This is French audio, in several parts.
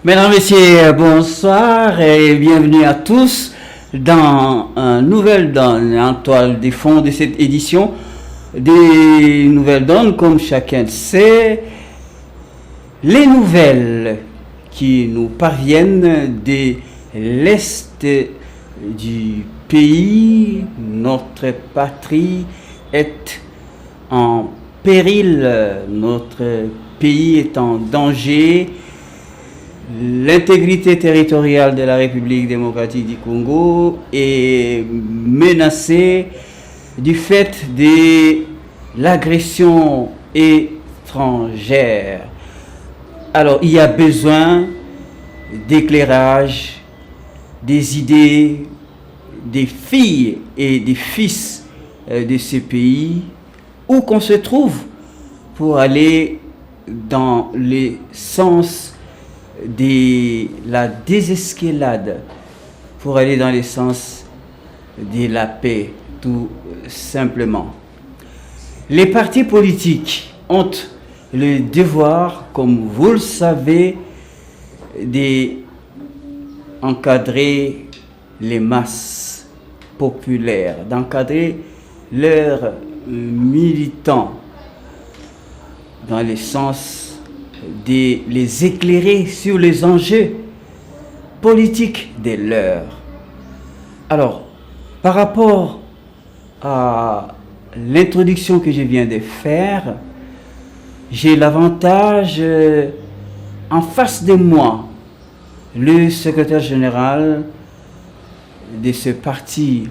Mesdames, Messieurs, bonsoir et bienvenue à tous dans un Nouvelle Donne en toile de fond de cette édition des Nouvelles Donnes. Comme chacun le sait, les nouvelles qui nous parviennent de l'Est du pays, notre patrie est en péril, notre pays est en danger. L'intégrité territoriale de la République démocratique du Congo est menacée du fait de l'agression étrangère. Alors, il y a besoin d'éclairage, des idées des filles et des fils de ce pays, où qu'on se trouve, pour aller dans les sens de la désescalade, pour aller dans le sens de la paix, tout simplement. Les partis politiques ont le devoir, comme vous le savez, d'encadrer les masses populaires, d'encadrer leurs militants dans le sens de les éclairer sur les enjeux politiques de l'heure. Alors, par rapport à l'introduction que je viens de faire, j'ai l'avantage en face de moi, le secrétaire général de ce parti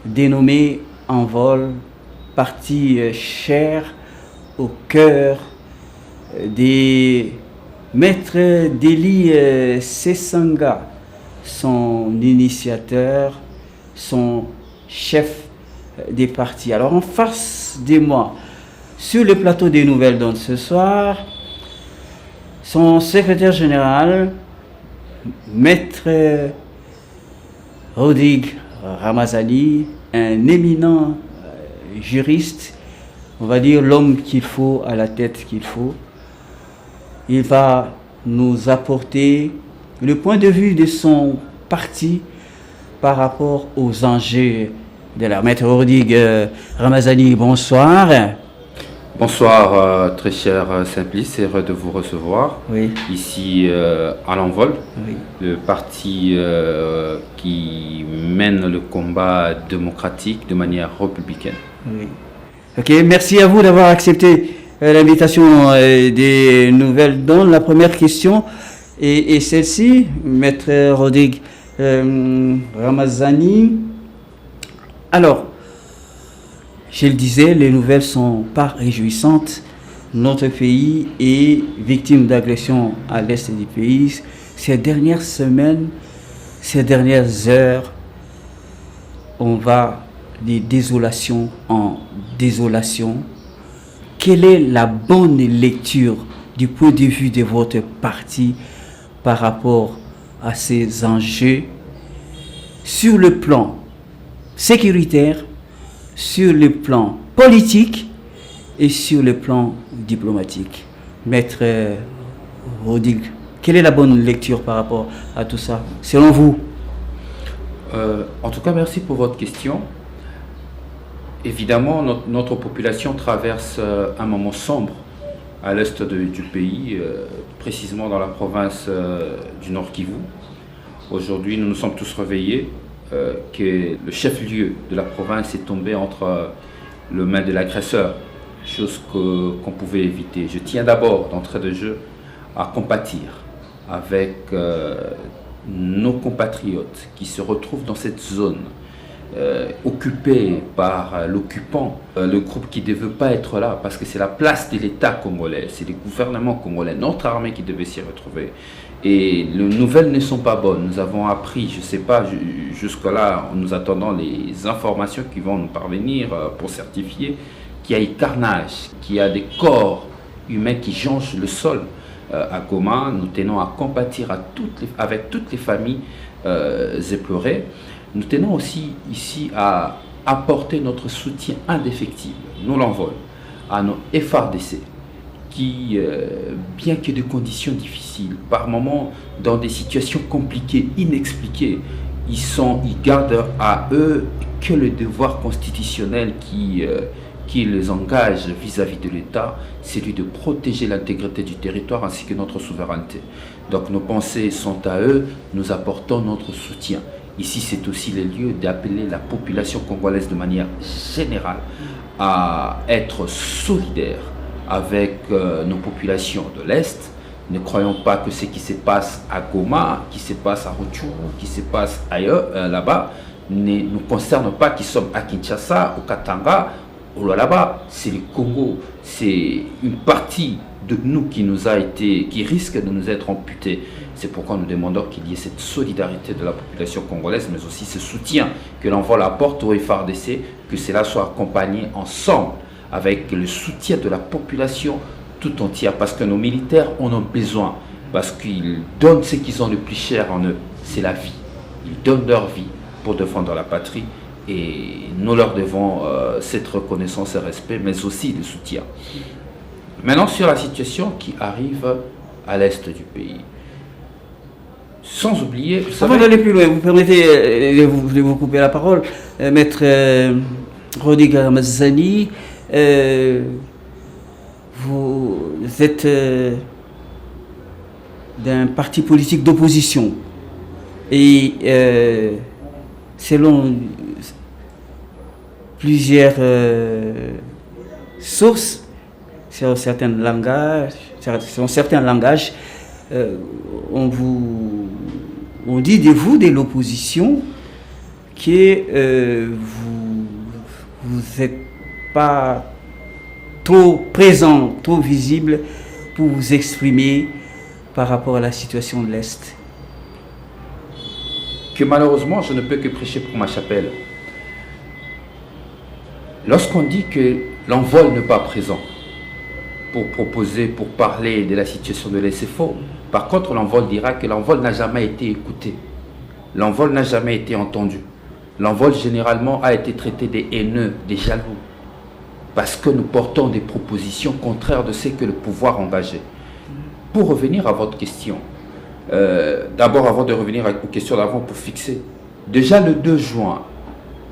dénommé Envol, parti cher au cœur des maîtres Deli Sesanga, son initiateur, son chef des partis. Alors en face de moi, sur le plateau des Nouvelles Donnes ce soir, son secrétaire général, maître Rodrigue Ramazani, un éminent juriste, on va dire l'homme qu'il faut à la tête qu'il faut. Il va nous apporter le point de vue de son parti par rapport aux enjeux de la maître Rodrigue Ramazani. Bonsoir. Bonsoir, très cher Simplice, c'est heureux de vous recevoir ici à l'Envol, le parti qui mène le combat démocratique de manière républicaine. Oui. Ok, merci à vous d'avoir accepté l'invitation des Nouvelles Donnes. La première question est celle-ci, maître Rodrigue Ramazani. Alors, je le disais, les nouvelles ne sont pas réjouissantes. Notre pays est victime d'agressions à l'est du pays. Ces dernières semaines, ces dernières heures, on va de désolation en désolation. Quelle est la bonne lecture du point de vue de votre parti par rapport à ces enjeux sur le plan sécuritaire, sur le plan politique et sur le plan diplomatique? Maître Rodrigue, quelle est la bonne lecture par rapport à tout ça, selon vous? En tout cas, merci pour votre question. Évidemment, notre population traverse un moment sombre à l'est du pays, précisément dans la province du Nord Kivu. Aujourd'hui, nous nous sommes tous réveillés que le chef-lieu de la province est tombé entre les mains de l'agresseur, chose qu'on pouvait éviter. Je tiens d'abord, d'entrée de jeu, à compatir avec nos compatriotes qui se retrouvent dans cette zone occupée par l'occupant, le groupe qui ne veut pas être là, parce que c'est la place de l'État congolais, c'est le gouvernement congolais, notre armée qui devait s'y retrouver. Et les nouvelles ne sont pas bonnes. Nous avons appris, je ne sais pas, jusque-là, nous attendons les informations qui vont nous parvenir pour certifier qu'il y a eu carnage, qu'il y a des corps humains qui jonchent le sol à Goma. Nous tenons à compatir avec toutes les familles éplorées. Nous tenons aussi ici à apporter notre soutien indéfectible, nous l'envol, à nos FRDC qui, bien que de conditions difficiles, par moments dans des situations compliquées, inexpliquées, ils gardent à eux que le devoir constitutionnel qui les engage vis-à-vis de l'État, c'est celui de protéger l'intégrité du territoire ainsi que notre souveraineté. Donc nos pensées sont à eux, nous apportons notre soutien. Ici, c'est aussi le lieu d'appeler la population congolaise de manière générale à être solidaire avec nos populations de l'Est. Ne croyons pas que ce qui se passe à Goma, qui se passe à Rutshuru, qui se passe ailleurs, là-bas, ne nous concerne pas, qui sommes à Kinshasa, au Katanga, ou là-bas. C'est le Congo, c'est une partie de nous qui risque de nous être amputée. C'est pourquoi nous demandons qu'il y ait cette solidarité de la population congolaise, mais aussi ce soutien que l'envol apporte au FARDC, que cela soit accompagné ensemble avec le soutien de la population tout entière, parce que nos militaires en ont besoin, parce qu'ils donnent ce qu'ils ont le plus cher en eux, c'est la vie. Ils donnent leur vie pour défendre la patrie, et nous leur devons cette reconnaissance et respect, mais aussi le soutien. Maintenant, sur la situation qui arrive à l'est du pays. Sans oublier... Vous savez, avant d'aller plus loin, vous permettez de vous couper la parole, Maître Rodi Ramazani, vous êtes d'un parti politique d'opposition et selon plusieurs sources, selon certains langages, on dit de vous, de l'opposition, que vous n'êtes pas trop présent, trop visible pour vous exprimer par rapport à la situation de l'Est. Que malheureusement, je ne peux que prêcher pour ma chapelle. Lorsqu'on dit que l'envol n'est pas présent pour proposer, pour parler de la situation de l'Est, c'est faux. Par contre, l'envol dira que l'envol n'a jamais été écouté. L'envol n'a jamais été entendu. L'envol, généralement, a été traité des haineux, des jaloux, parce que nous portons des propositions contraires de ce que le pouvoir engageait. Pour revenir à votre question, d'abord, avant de revenir aux questions d'avant, pour fixer, déjà le 2 juin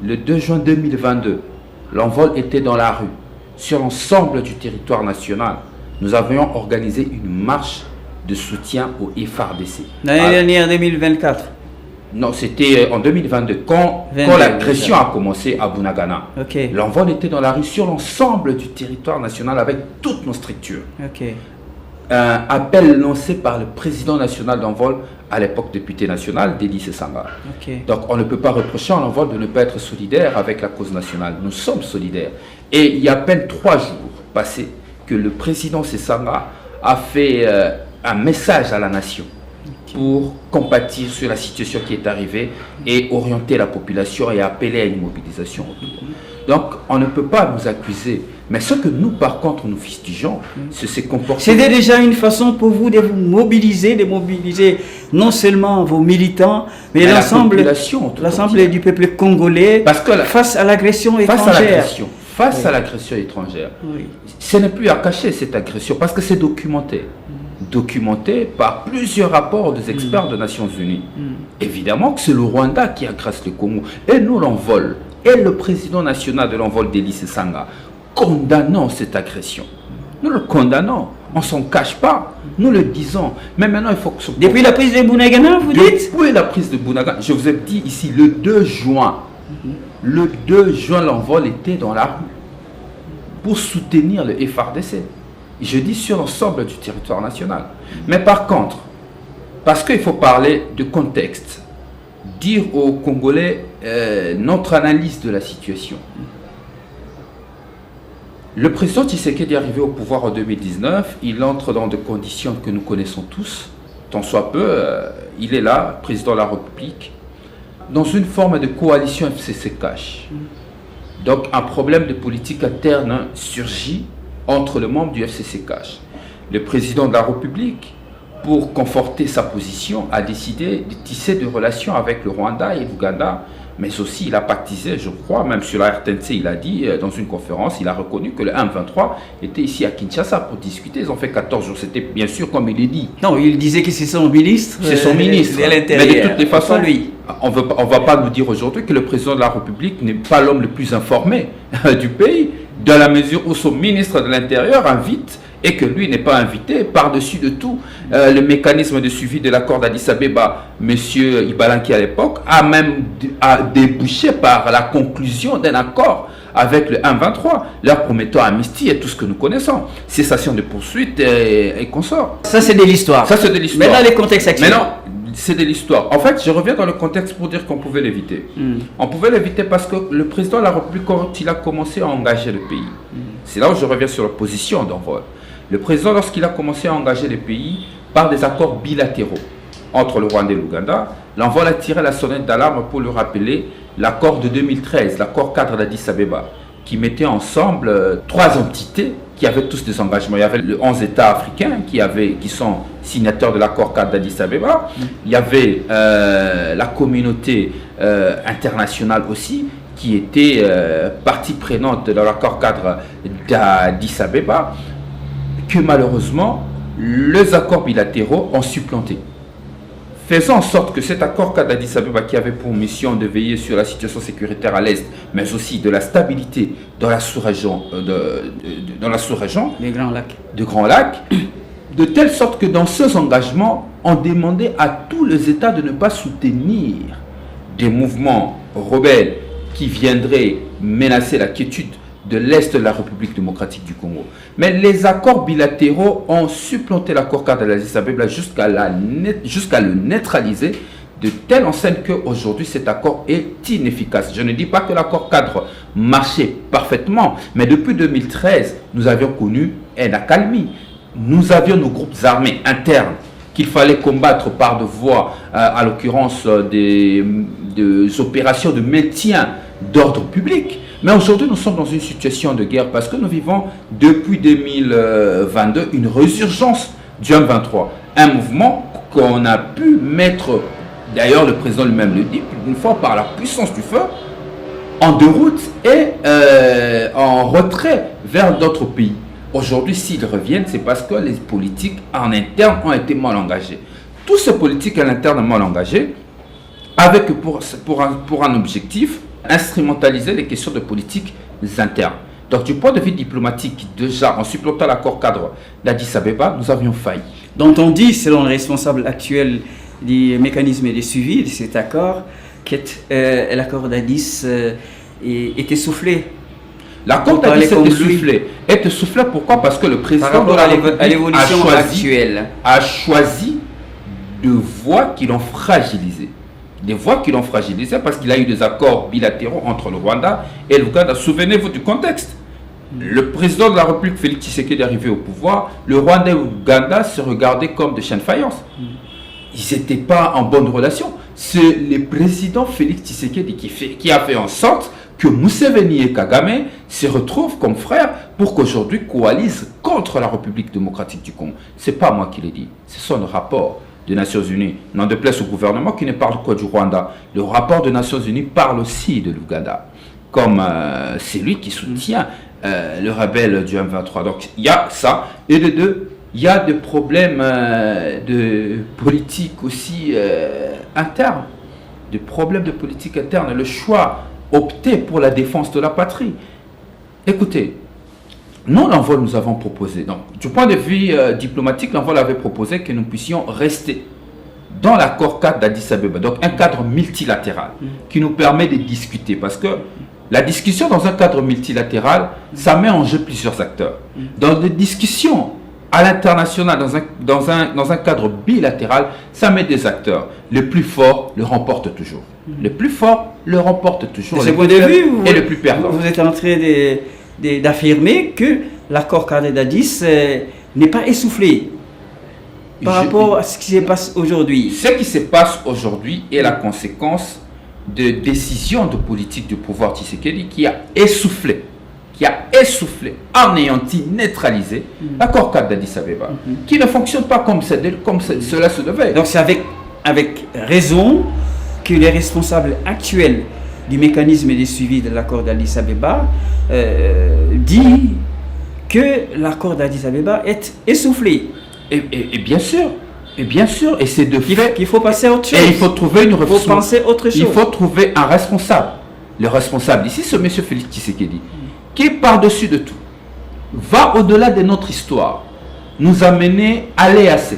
2022, l'envol était dans la rue, sur l'ensemble du territoire national. Nous avions organisé une marche de soutien au FARDC. L'année dernière, 2024. Non, c'était en 2022, quand l'agression a commencé à Bunagana. Okay. L'envol était dans la rue sur l'ensemble du territoire national avec toutes nos structures. Okay. Un appel lancé par le président national d'envol, à l'époque député national, Délice Sanga. Okay. Donc on ne peut pas reprocher à l'envol de ne pas être solidaire avec la cause nationale. Nous sommes solidaires. Et il y a à peine 3 jours passés que le président Sanga a fait un message à la nation pour compatir sur la situation qui est arrivée et orienter la population et appeler à une mobilisation autour. Donc, on ne peut pas nous accuser. Mais ce que nous, par contre, nous fustigeons, c'est ces comportements. C'était déjà une façon pour vous de vous mobiliser, non seulement vos militants, mais l'ensemble du peuple congolais face à l'agression étrangère. Face à l'agression étrangère. Oui. Ce n'est plus à cacher cette agression parce que c'est documenté. Documenté par plusieurs rapports des experts des Nations Unies. Évidemment que c'est le Rwanda qui agresse le Congo. Et nous, l'envol, et le président national de l'envol, Délice Sanga, condamnons cette agression. Nous le condamnons. On ne s'en cache pas. Nous le disons. Mais maintenant, il faut que... Depuis la prise de Bunagana, vous dites? Depuis la prise de Bunagana, je vous ai dit ici, le 2 juin. Le 2 juin, l'envol était dans la rue pour soutenir le FARDC. Je dis sur l'ensemble du territoire national. Mais par contre, parce qu'il faut parler de contexte, dire aux Congolais notre analyse de la situation. Le président Tshisekedi est arrivé au pouvoir en 2019. Il entre dans des conditions que nous connaissons tous. Tant soit peu, il est là, président de la République, dans une forme de coalition FCC-Cash. Donc un problème de politique interne surgit entre les membres du FCC-Cash. Le président de la République pour conforter sa position, a décidé de tisser des relations avec le Rwanda et l'Ouganda, mais aussi il a pactisé, je crois, même sur la RTNC, il a dit dans une conférence, il a reconnu que le M23 était ici à Kinshasa pour discuter. Ils ont fait 14 jours, c'était bien sûr comme il est dit. Non, il disait que c'est son ministre. C'est son ministre. De l'Intérieur. Mais de toutes les façons, lui. On ne va pas nous dire aujourd'hui que le président de la République n'est pas l'homme le plus informé du pays, dans la mesure où son ministre de l'Intérieur invite et que lui n'est pas invité. Par-dessus de tout, le mécanisme de suivi de l'accord d'Addis Abeba, M. Ibalanki à l'époque, a débouché par la conclusion d'un accord avec le M23, leur promettant amnistie et tout ce que nous connaissons, cessation de poursuites et consorts. Ça, c'est de l'histoire. Ça, c'est de l'histoire. Mais dans les contextes actuels. Mais non, c'est de l'histoire. En fait, je reviens dans le contexte pour dire qu'on pouvait l'éviter. On pouvait l'éviter parce que le président de la République, quand il a commencé à engager le pays, c'est là où je reviens sur la position d'envol. Le président, lorsqu'il a commencé à engager le pays par des accords bilatéraux entre le Rwanda et l'Ouganda, l'envol a tiré la sonnette d'alarme pour lui rappeler l'accord de 2013, l'accord cadre d'Addis Abeba, qui mettait ensemble 3 entités qui avaient tous des engagements. Il y avait les 11 États africains qui sont signataires de l'accord cadre d'Addis Abeba. Il y avait la communauté internationale aussi, qui était partie prenante dans l'accord cadre d'Addis Abeba, que malheureusement, les accords bilatéraux ont supplanté. Faisant en sorte que cet accord cadre d'Addis Abeba, qui avait pour mission de veiller sur la situation sécuritaire à l'Est, mais aussi de la stabilité dans la sous-région, Les Grands Lacs. de Grands Lacs, de telle sorte que dans ces engagements, on demandait à tous les États de ne pas soutenir des mouvements rebelles qui viendraient menacer la quiétude de l'Est de la République démocratique du Congo. Mais les accords bilatéraux ont supplanté l'accord cadre d'Addis Abeba jusqu'à le neutraliser, de telle enseigne qu'aujourd'hui cet accord est inefficace. Je ne dis pas que l'accord cadre marchait parfaitement, mais depuis 2013, nous avions connu une accalmie. Nous avions nos groupes armés internes qu'il fallait combattre par de voies, à l'occurrence des opérations de maintien d'ordre public. Mais aujourd'hui, nous sommes dans une situation de guerre parce que nous vivons depuis 2022 une résurgence du M23. Un mouvement qu'on a pu mettre, d'ailleurs le président lui-même le dit, une fois par la puissance du feu, en déroute et en retrait vers d'autres pays. Aujourd'hui, s'ils reviennent, c'est parce que les politiques en interne ont été mal engagées. Tous ces politiques en interne mal engagés, avec pour un objectif, instrumentaliser les questions de politique internes. Donc du point de vue diplomatique, déjà en supplantant l'accord cadre d'Addis Abeba, nous avions failli. Donc on dit, selon le responsable actuel du mécanisme de suivi de cet accord, que l'accord d'Addis est essoufflé. L'accord d'Addis est essoufflé. Est essoufflé pourquoi? Parce que le président de la République a choisi de voies qui l'ont fragilisé. Des voies qui l'ont fragilisé parce qu'il a eu des accords bilatéraux entre le Rwanda et l'Ouganda. Souvenez-vous du contexte. Le président de la République, Félix Tshisekedi, est arrivé au pouvoir. Le Rwanda et l'Ouganda se regardaient comme des chiens de faïence. Ils n'étaient pas en bonne relation. C'est le président Félix Tshisekedi qui a fait en sorte que Museveni et Kagame se retrouvent comme frères pour qu'aujourd'hui coalisent contre la République démocratique du Congo. Ce n'est pas moi qui l'ai dit, ce sont les rapports des Nations Unies. N'en déplaise au gouvernement qui ne parle que du Rwanda. Le rapport des Nations Unies parle aussi de l'Ouganda, comme c'est lui qui soutient le rebelle du M23. Donc il y a ça. Et de deux, il y a des problèmes de politique aussi interne. Des problèmes de politique interne. Le choix opté pour la défense de la patrie. Écoutez, nous, l'envol, nous avons proposé. Donc, du point de vue diplomatique, l'envol avait proposé que nous puissions rester dans l'accord cadre d'Addis Abeba. Donc, un cadre multilatéral qui nous permet de discuter. Parce que la discussion dans un cadre multilatéral, ça met en jeu plusieurs acteurs. Dans des discussions à l'international, dans un cadre bilatéral, ça met des acteurs. Le plus fort le remporte toujours. Le plus fort le remporte toujours. De ce point de vue, et le plus perdant. Vous êtes en train d'affirmer que l'accord cadre d'Addis n'est pas essoufflé par rapport à ce qui se passe aujourd'hui. Ce qui se passe aujourd'hui est la conséquence de décisions de politique du pouvoir Tshisekedi qui a essoufflé qui a essoufflé, anéanti, neutralisé l'accord cadre d'Addis Abeba, qui ne fonctionne pas comme cela se devait. Donc c'est avec raison que les responsables actuels du mécanisme de suivi de l'accord d'Addis Abeba dit que l'accord d'Addis Abeba est essoufflé. Et bien sûr, et c'est de fait qu'il faut passer à autre chose. Et il faut trouver une réponse. Il faut penser autre chose. Il faut trouver un responsable. Le responsable ici, c'est M. Félix Tshisekedi, qui par-dessus de tout va au-delà de notre histoire, nous amener à l'EAC.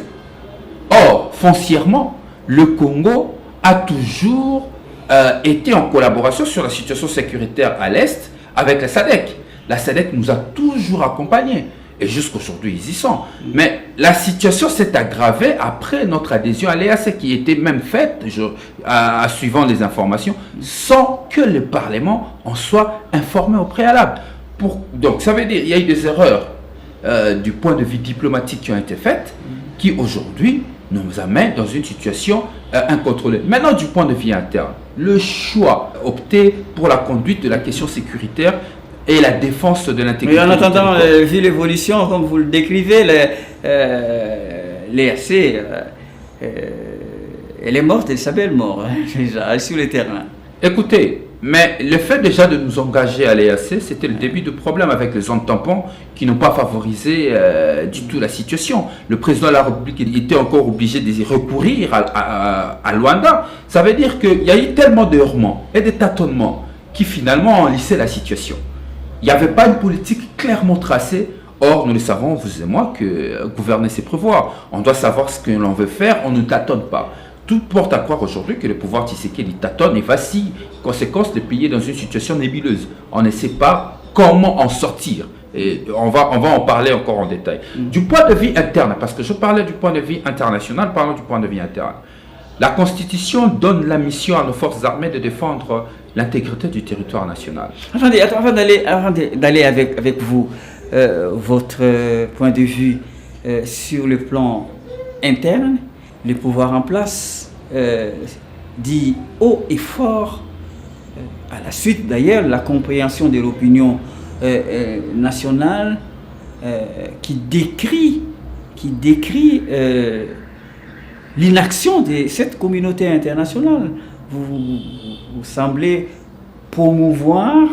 Or, foncièrement, le Congo a toujours été en collaboration sur la situation sécuritaire à l'Est avec la SADC. La SADC nous a toujours accompagnés. Et jusqu'aujourd'hui, ils y sont. Mais la situation s'est aggravée après notre adhésion à l'EAC, qui était même faite, suivant les informations, sans que le Parlement en soit informé au préalable. Donc, ça veut dire qu'il y a eu des erreurs du point de vue diplomatique qui ont été faites, qui aujourd'hui nous amènent dans une situation incontrôlée. Maintenant, du point de vue interne, le choix opté pour la conduite de la question sécuritaire et la défense de l'intégrité. Mais en attendant, vu l'évolution, comme vous le décrivez, l'EAC, elle est morte, elle s'appelle morte, déjà, sur le terrain. Écoutez, mais le fait déjà de nous engager à l'EAC, c'était le début de problème avec les zones tampons qui n'ont pas favorisé du tout la situation. Le président de la République était encore obligé de recourir à Luanda. Ça veut dire qu'il y a eu tellement de heurtements et de tâtonnements qui finalement ont lissé la situation. Il n'y avait pas une politique clairement tracée. Or, nous le savons, vous et moi, que gouverner, c'est prévoir. On doit savoir ce que l'on veut faire, on ne tâtonne pas. Tout porte à croire aujourd'hui que le pouvoir Tshisekedi tâtonne et vacille. Conséquence, le pays est dans une situation nébuleuse. On ne sait pas comment en sortir. Et on va en parler encore en détail. Du point de vue interne, parce que je parlais du point de vue international, parlons du point de vue interne. La Constitution donne la mission à nos forces armées de défendre l'intégrité du territoire national. Attendez, avant d'aller avec vous, votre point de vue sur le plan interne, le pouvoir en place dit haut et fort, à la suite d'ailleurs la compréhension de l'opinion nationale qui décrit l'inaction de cette communauté internationale. Vous semblez promouvoir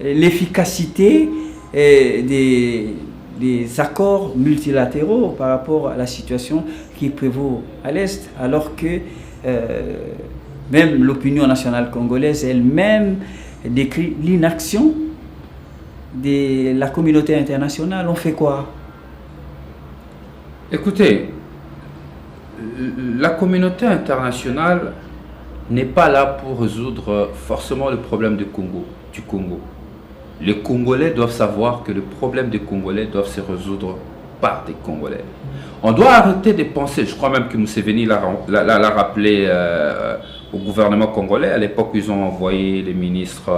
l'efficacité des accords multilatéraux par rapport à la situation qui prévaut à l'Est, alors que même l'opinion nationale congolaise elle-même décrit l'inaction de la communauté internationale. On fait quoi? Écoutez, la communauté internationale n'est pas là pour résoudre forcément le problème du Congo. Les Congolais doivent savoir que le problème des Congolais doivent se résoudre par des Congolais. On doit arrêter de penser, je crois même que Museveni l'a rappelé au gouvernement congolais, à l'époque où ils ont envoyé les ministres,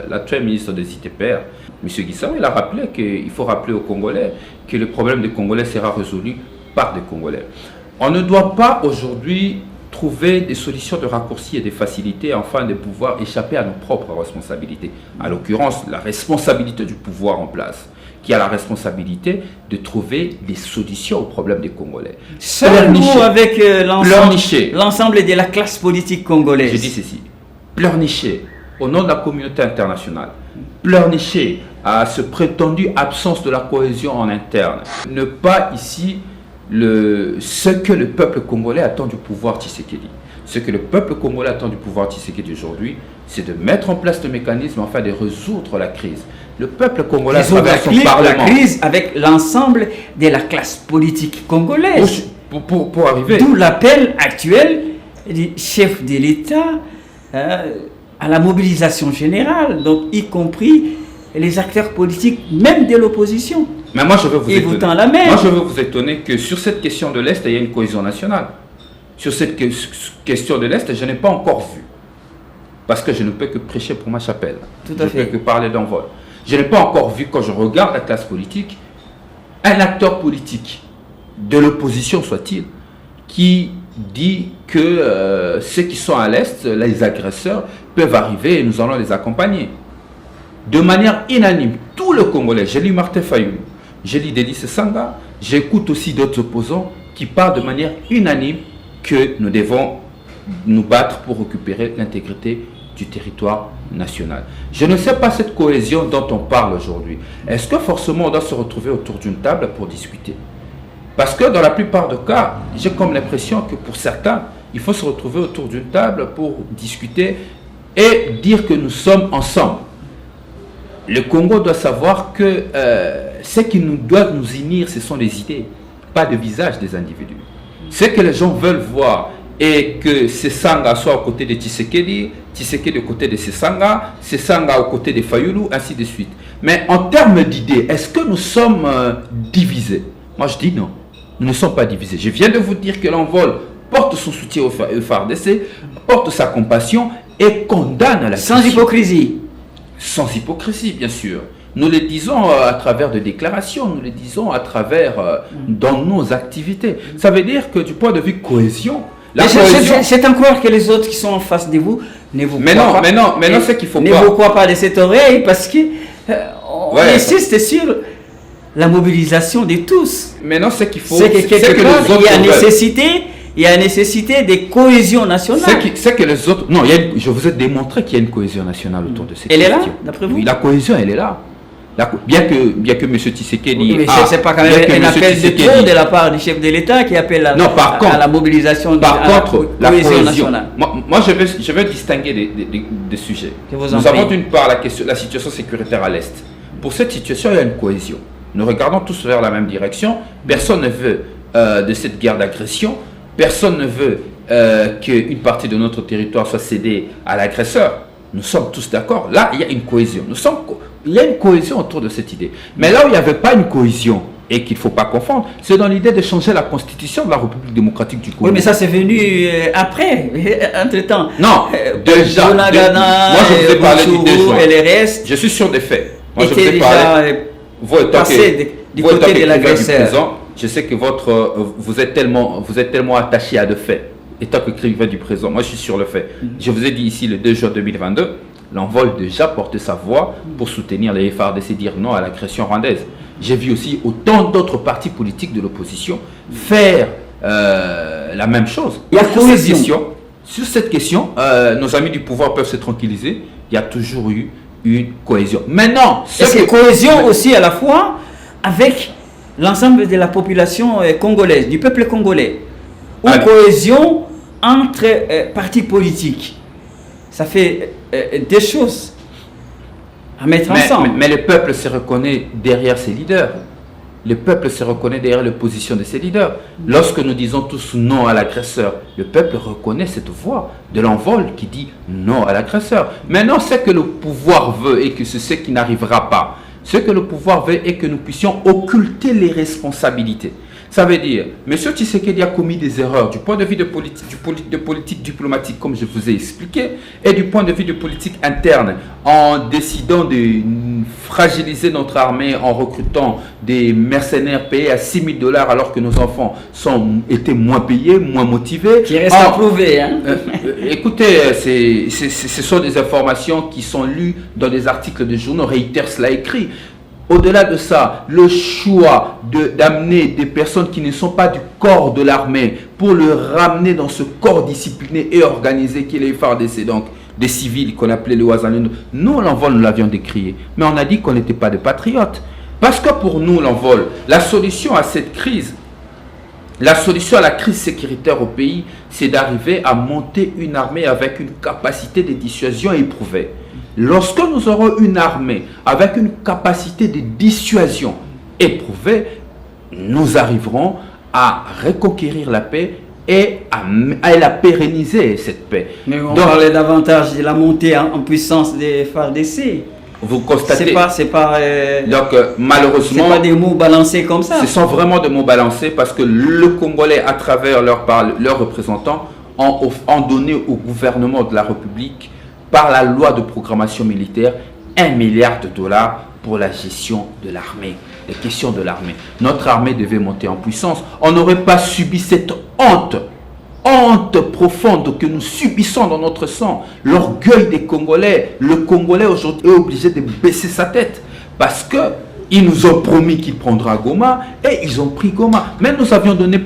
l'actuel ministre des ITPR, M. Guissao, il a rappelé qu'il faut rappeler aux Congolais que le problème des Congolais sera résolu par des Congolais. On ne doit pas aujourd'hui trouver des solutions de raccourci et de facilité afin de pouvoir échapper à nos propres responsabilités. À l'occurrence, la responsabilité du pouvoir en place, qui a la responsabilité de trouver des solutions aux problèmes des Congolais. Seulement avec l'ensemble de la classe politique congolaise. Je dis ceci, pleurnicher au nom de la communauté internationale, pleurnicher à ce prétendu absence de la cohésion en interne, ne pas ici ce que le peuple congolais attend du pouvoir Tshisekedi. Ce que le peuple congolais attend du pouvoir Tshisekedi aujourd'hui, c'est de mettre en place le mécanisme afin de résoudre la crise. Le peuple congolais à travers son parlement. La crise avec l'ensemble de la classe politique congolaise. Pour arriver. D'où l'appel actuel du chef de l'État à la mobilisation générale, donc y compris les acteurs politiques, même de l'opposition. Mais moi, je veux vous étonner. La main. Moi, je veux vous étonner que sur cette question de l'Est, il y a une cohésion nationale. Sur cette question de l'Est, je n'ai pas encore vu. Parce que je ne peux que prêcher pour ma chapelle. Tout à fait. Je ne peux que parler d'envol. Je n'ai pas encore vu, quand je regarde la classe politique, un acteur politique de l'opposition, soit-il, qui dit que ceux qui sont à l'Est, les agresseurs, peuvent arriver et nous allons les accompagner. de manière unanime, tous les Congolais, j'ai lu Martin Fayulu, j'ai lu Délice Sanga, j'écoute aussi d'autres opposants qui parlent de manière unanime que nous devons nous battre pour récupérer l'intégrité du territoire national. Je ne sais pas cette cohésion dont on parle aujourd'hui. Est-ce que forcément on doit se retrouver autour d'une table pour discuter? Parce que dans la plupart des cas, j'ai comme l'impression que pour certains, il faut se retrouver autour d'une table pour discuter et dire que nous sommes ensemble. Le Congo doit savoir que ce qui nous doit nous unir, ce sont les idées, pas le visage des individus. Ce que les gens veulent voir et que Sesanga soit aux côtés de Tshisekedi, Tshisekedi aux côtés de Sesanga, Sesanga aux côtés de Fayulu, ainsi de suite. Mais en termes d'idées, est-ce que nous sommes divisés? Moi je dis non, nous ne sommes pas divisés. Je viens de vous dire que l'envol porte son soutien au FARDC, porte sa compassion et condamne la sans hypocrisie. Sans hypocrisie, bien sûr. Nous le disons à travers des déclarations, nous le disons à travers dans nos activités. Ça veut dire que du point de vue cohésion, c'est encore que les autres qui sont en face de vous ne vous croient pas. Mais non, c'est qu'il faut pas. Ne vous croient pas de cette oreille parce que on insiste sur la mobilisation de tous. Mais non, c'est qu'il faut. C'est que quelque part, il y a nécessité de cohésion nationale. C'est que les autres. Non, je vous ai démontré qu'il y a une cohésion nationale autour de cette question. Elle est là, d'après vous? Oui, la cohésion, elle est là. Bien que M. Tshisekedi... Mais c'est pas quand même un appel de trop de la part du chef de l'État qui appelle à la mobilisation la cohésion nationale. Moi, je vais distinguer des sujets. Nous avons d'une part la situation sécuritaire à l'Est. Pour cette situation, il y a une cohésion. Nous regardons tous vers la même direction. Personne ne veut de cette guerre d'agression. Personne ne veut qu'une partie de notre territoire soit cédée à l'agresseur. Nous sommes tous d'accord. Là, il y a une cohésion. Il y a une cohésion autour de cette idée. Mais là où il n'y avait pas une cohésion et qu'il ne faut pas confondre, c'est dans l'idée de changer la constitution de la République démocratique du Congo. Oui, mais ça c'est venu après, entre-temps. Non, déjà. Moi, je vous ai parlé du 2 juin. Et les restes. Je suis sûr des faits. Moi, je vous ai parlé. Vous passé du côté de l'agresseur. Je sais que vous êtes tellement attaché à de faits. Étant qu'écrivain du présent, moi je suis sur le fait. Je vous ai dit ici le 2 juin 2022, l'envol déjà portait sa voix pour soutenir les FARDC, dire non à l'agression rwandaise. J'ai vu aussi autant d'autres partis politiques de l'opposition faire la même chose. Il y a cohésion. Sur cette question, nos amis du pouvoir peuvent se tranquilliser. Il y a toujours eu une cohésion. Maintenant, c'est cohésion aussi à la fois avec l'ensemble de la population congolaise, du peuple congolais. Ou cohésion entre partis politiques. Ça fait des choses à mettre ensemble. Mais le peuple se reconnaît derrière ses leaders. Le peuple se reconnaît derrière la position de ses leaders. Lorsque nous disons tous non à l'agresseur, le peuple reconnaît cette voix de l'envol qui dit non à l'agresseur. Maintenant, ce que le pouvoir veut et que c'est ce qui n'arrivera pas, ce que le pouvoir veut est que nous puissions occulter les responsabilités. Ça veut dire, M. Tshisekedi a commis des erreurs du point de vue de politique diplomatique, comme je vous ai expliqué, et du point de vue de politique interne, en décidant de fragiliser notre armée en recrutant des mercenaires payés à 6 000 $ alors que nos enfants étaient moins payés, moins motivés. Qui reste à prouver. Hein? Écoutez, ce sont des informations qui sont lues dans des articles de journaux. Reuters l'a écrit. Au-delà de ça, le choix d'amener des personnes qui ne sont pas du corps de l'armée pour le ramener dans ce corps discipliné et organisé qui est les FARDC, donc des civils qu'on appelait les Ouazalendo. Nous, l'envol, nous l'avions décrié, mais on a dit qu'on n'était pas des patriotes. Parce que pour nous, l'envol, la solution à cette crise, la solution à la crise sécuritaire au pays, c'est d'arriver à monter une armée avec une capacité de dissuasion éprouvée. Lorsque nous aurons une armée avec une capacité de dissuasion éprouvée, nous arriverons à reconquérir la paix et à la pérenniser, cette paix. Mais on parlait davantage de la montée en puissance des FARDC. Vous constatez. C'est pas donc, malheureusement. C'est pas des mots balancés comme ça. Ce sont vraiment des mots balancés parce que le Congolais, à travers leurs représentants, ont donné au gouvernement de la République, par la loi de programmation militaire, 1 milliard de $ pour la gestion de l'armée, les questions de l'armée. Notre armée devait monter en puissance. On n'aurait pas subi cette honte honte profonde que nous subissons dans notre sang, l'orgueil des Congolais. Le Congolais aujourd'hui est obligé de baisser sa tête parce que ils nous ont promis qu'ils prendraient Goma et ils ont pris Goma. Mais nous avions donné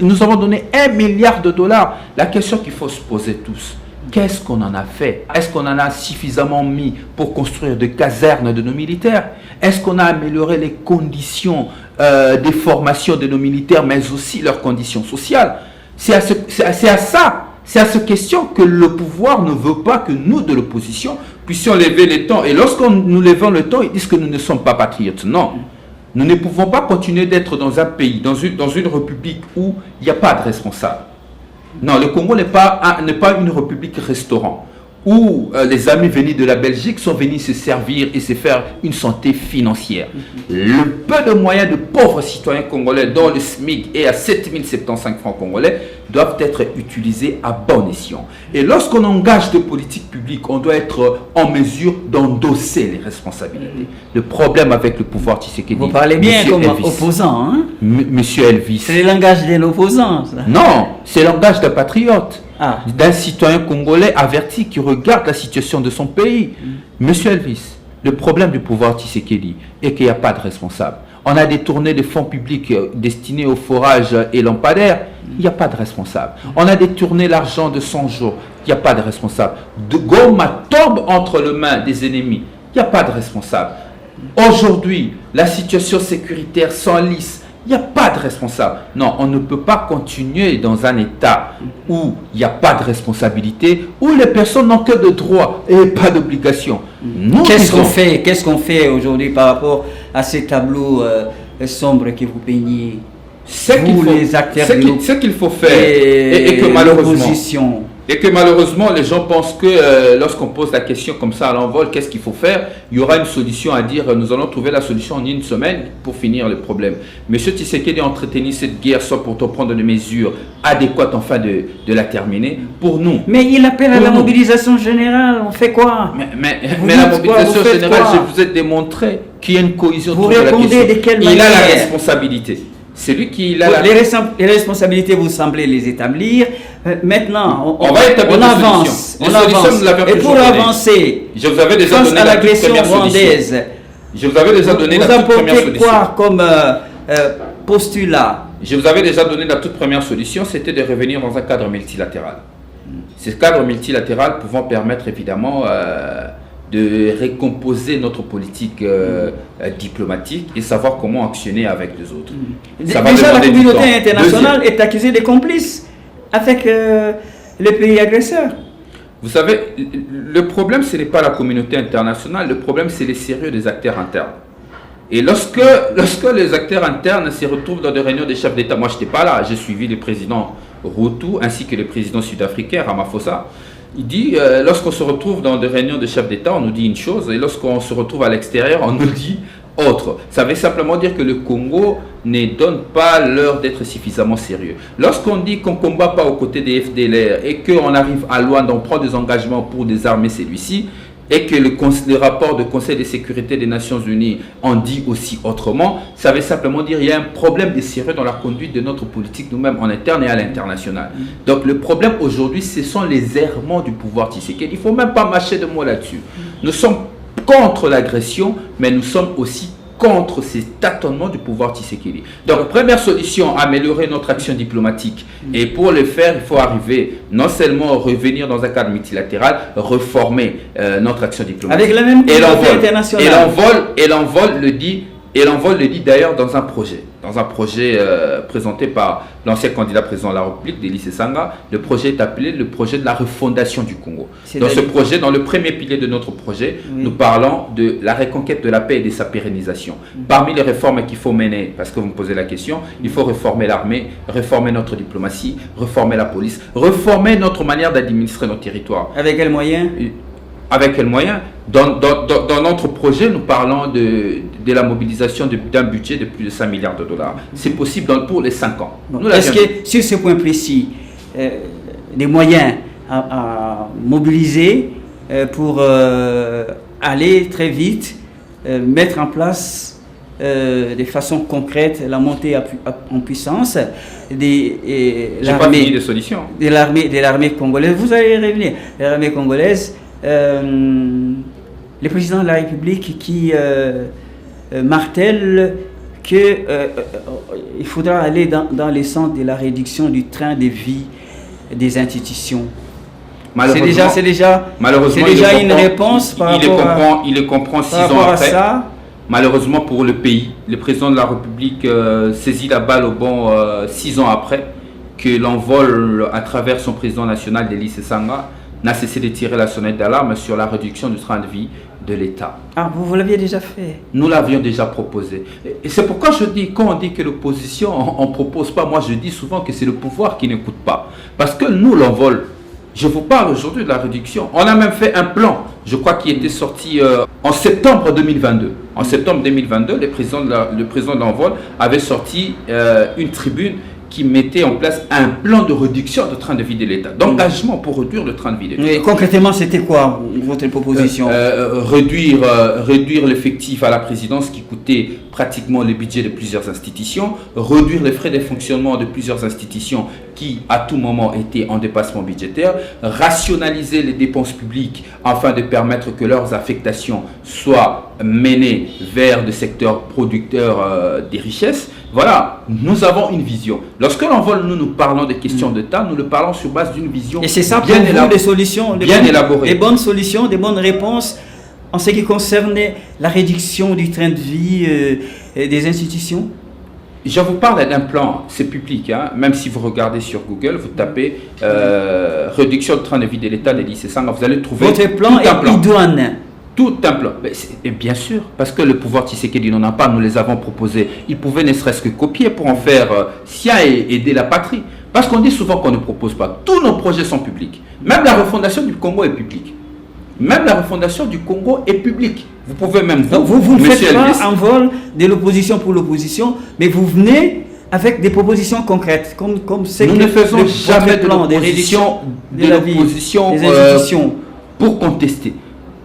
nous avons donné 1 milliard de dollars. La question qu'il faut se poser tous, qu'est-ce qu'on en a fait? Est-ce qu'on en a suffisamment mis pour construire des casernes de nos militaires? Est-ce qu'on a amélioré les conditions des formations de nos militaires, mais aussi leurs conditions sociales? C'est à ces questions que le pouvoir ne veut pas que nous, de l'opposition, puissions lever le temps. Et lorsqu'on nous levons le temps, ils disent que nous ne sommes pas patriotes. Non. Nous ne pouvons pas continuer d'être dans un pays, dans une république où il n'y a pas de responsable. Non, le Congo n'est pas une république restaurant où les amis venus de la Belgique sont venus se servir et se faire une santé financière. Le peu de moyens de pauvres citoyens congolais dont le SMIC est à 7075 francs congolais doivent être utilisés à bon escient. Et lorsqu'on engage des politiques publiques, on doit être en mesure d'endosser les responsabilités. Le problème avec le pouvoir Tshisekedi... Vous parlez bien comme opposant, hein? Monsieur Elvis. C'est le langage de l'opposant, ça. Non, c'est le langage d'un patriote. D'un citoyen congolais averti qui regarde la situation de son pays. Monsieur Elvis, le problème du pouvoir Tshisekedi est qu'il n'y a pas de responsable. On a détourné des fonds publics destinés au forage et lampadaires, il n'y a pas de responsable. On a détourné l'argent de 100 jours, il n'y a pas de responsable. De Goma tombe entre les mains des ennemis, il n'y a pas de responsable. Aujourd'hui, la situation sécuritaire s'enlise. Il n'y a pas de responsable. Non, on ne peut pas continuer dans un État où il n'y a pas de responsabilité, où les personnes n'ont que de droits et pas d'obligations. Qu'est-ce qu'on fait aujourd'hui par rapport à ces tableaux sombres que vous peignez? Ce qu'il faut faire et que malheureusement... Et que malheureusement, les gens pensent que lorsqu'on pose la question comme ça à l'envol, qu'est-ce qu'il faut faire? Il y aura une solution à dire, nous allons trouver la solution en une semaine pour finir le problème. Monsieur Tshisekedi a entretenu cette guerre soit pour prendre des mesures adéquates afin de la terminer pour nous. Mais il appelle à la mobilisation générale, on fait quoi? Mais la mobilisation générale, je vous ai démontré qu'il y a une cohésion. Vous répondez de quelle manière? Il a la responsabilité. C'est lui qui a les responsabilités, vous semblez les établir. Maintenant, on va établir on avance. Et pour avancer, je vous avais déjà donné la toute première solution. Je vous avais déjà donné la toute première solution. Vous apportez quoi comme postulat? Je vous avais déjà donné la toute première solution, c'était de revenir dans un cadre multilatéral. Ce cadre multilatéral pouvant permettre évidemment de récomposer notre politique diplomatique et savoir comment actionner avec les autres. Déjà, la communauté internationale est accusée de complices avec les pays agresseurs. Vous savez, le problème, ce n'est pas la communauté internationale, le problème, c'est les sérieux des acteurs internes. Et lorsque les acteurs internes se retrouvent dans des réunions des chefs d'État, moi je n'étais pas là, j'ai suivi le président Ruto ainsi que le président sud-africain Ramaphosa. Il dit, lorsqu'on se retrouve dans des réunions de chefs d'État, on nous dit une chose, et lorsqu'on se retrouve à l'extérieur, on nous dit autre. Ça veut simplement dire que le Congo ne donne pas l'heure d'être suffisamment sérieux. Lorsqu'on dit qu'on ne combat pas aux côtés des FDLR et qu'on arrive à Luanda, on prend des engagements pour désarmer celui-ci, et que le rapport du Conseil de sécurité des Nations Unies en dit aussi autrement, ça veut simplement dire qu'il y a un problème de sérieux dans la conduite de notre politique nous-mêmes en interne et à l'international. Donc le problème aujourd'hui, ce sont les errements du pouvoir Tshisekedi. Il ne faut même pas mâcher de mots là-dessus. Nous sommes contre l'agression, mais nous sommes aussi contre ces tâtonnements du pouvoir Tshisekedi. Donc, première solution, améliorer notre action diplomatique. Et pour le faire, il faut arriver, non seulement revenir dans un cadre multilatéral, reformer notre action diplomatique. Avec la même communauté internationale. Et l'envol le dit d'ailleurs dans un projet. Dans un projet présenté par l'ancien candidat président de la République, Denis Sanga. Le projet est appelé le projet de la refondation du Congo. Dans ce projet, dans le premier pilier de notre projet, nous parlons de la reconquête de la paix et de sa pérennisation. Parmi les réformes qu'il faut mener, parce que vous me posez la question, il faut réformer l'armée, réformer notre diplomatie, réformer la police, réformer notre manière d'administrer nos territoires. Avec quels moyens? Avec quels moyens? Dans notre projet, nous parlons de la mobilisation d'un budget de plus de 5 milliards de dollars. C'est possible pour les 5 ans. Est-ce que sur ce point précis, des moyens à mobiliser pour aller très vite, mettre en place de façon concrète la montée en puissance de l'armée de l'armée congolaise. Vous allez revenir. L'armée congolaise, le président de la République qui martèle qu'il faudra aller dans le sens de la réduction du train de vie des institutions. C'est déjà une réponse par rapport il le comprend 6 ans après. Ça. Malheureusement pour le pays, le président de la République saisit la balle au bon 6 ans après que l'envol à travers son président national, Denis Sanga, n'a cessé de tirer la sonnette d'alarme sur la réduction du train de vie de l'État. Ah, vous l'aviez déjà fait? Nous l'avions déjà proposé. Et c'est pourquoi je dis, quand on dit que l'opposition on propose pas, moi je dis souvent que c'est le pouvoir qui n'écoute pas. Parce que nous, l'envol, je vous parle aujourd'hui de la réduction. On a même fait un plan, je crois, qui était sorti en septembre 2022. En septembre 2022, le président de l'envol avait sorti une tribune qui mettait en place un plan de réduction du train de vie de l'État, d'engagement pour réduire le train de vie de l'État. Mais concrètement, c'était quoi votre proposition? Réduire l'effectif à la présidence qui coûtait pratiquement le budget de plusieurs institutions, réduire les frais de fonctionnement de plusieurs institutions qui à tout moment étaient en dépassement budgétaire, rationaliser les dépenses publiques afin de permettre que leurs affectations soient menées vers des secteurs producteurs des richesses. Voilà, nous avons une vision. Lorsque nous parlons des questions d'État, nous le parlons sur base d'une vision bien élaborée. Et c'est ça pour vous des solutions, des bonnes solutions, des bonnes réponses en ce qui concerne la réduction du train de vie des institutions? Je vous parle d'un plan, c'est public, hein? Même si vous regardez sur Google, vous tapez réduction du train de vie de l'État des lycées, vous allez trouver votre plan est idoine. Tout un plan. Et bien sûr, parce que le pouvoir Tshisekedi n'en a pas, nous les avons proposés. Ils pouvaient ne serait-ce que copier pour en faire sien et aider la patrie. Parce qu'on dit souvent qu'on ne propose pas. Tous nos projets sont publics. Même la refondation du Congo est publique. Même la refondation du Congo est publique. Vous pouvez même vous ne faites pas un vol de l'opposition pour l'opposition, mais vous venez avec des propositions concrètes, comme c'est nous ne faisons jamais de l'opposition des institutions pour contester.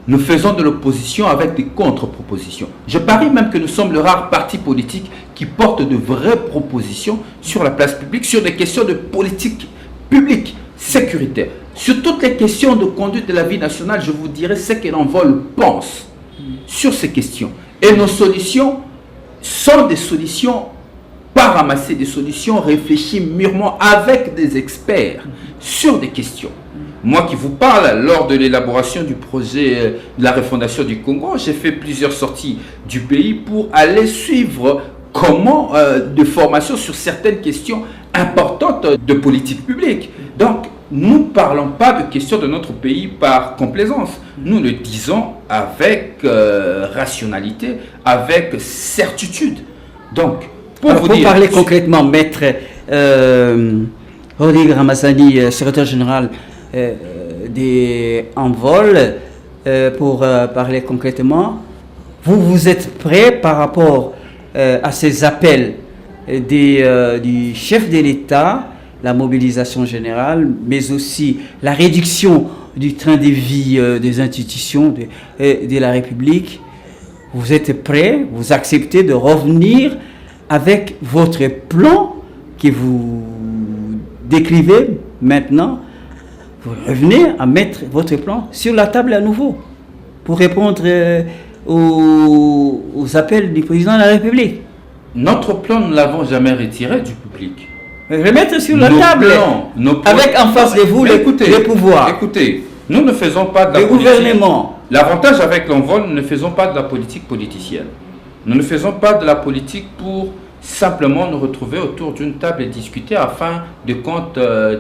Nous faisons de l'opposition avec des contre-propositions. Je parie même que nous sommes le rare parti politique qui porte de vraies propositions sur la place publique, sur des questions de politique publique, sécuritaire. Sur toutes les questions de conduite de la vie nationale, je vous dirai ce que l'envol pense sur ces questions. Et nos solutions sont des solutions pas ramassées, des solutions réfléchies mûrement avec des experts sur des questions. Moi qui vous parle, lors de l'élaboration du projet de la refondation du Congo, j'ai fait plusieurs sorties du pays pour aller suivre comment de formation sur certaines questions importantes de politique publique. Donc, nous ne parlons pas de questions de notre pays par complaisance. Nous le disons avec rationalité, avec certitude. Donc, pour parler concrètement, maître Rodrigue Ramazani, secrétaire général des envols, pour parler concrètement, vous êtes prêt par rapport à ces appels du chef de l'État, la mobilisation générale, mais aussi la réduction du train de vie des institutions de la République? Vous êtes prêt, vous acceptez de revenir avec votre plan que vous décrivez maintenant? Vous revenez à mettre votre plan sur la table à nouveau pour répondre aux appels du président de la République? Notre plan, nous ne l'avons jamais retiré du public. Remettre sur la table, avec en face de vous les pouvoirs. Écoutez, nous ne faisons pas de la politique. Gouvernement. L'avantage avec l'envol, nous ne faisons pas de la politique politicienne. Nous ne faisons pas de la politique pour simplement nous retrouver autour d'une table et discuter afin de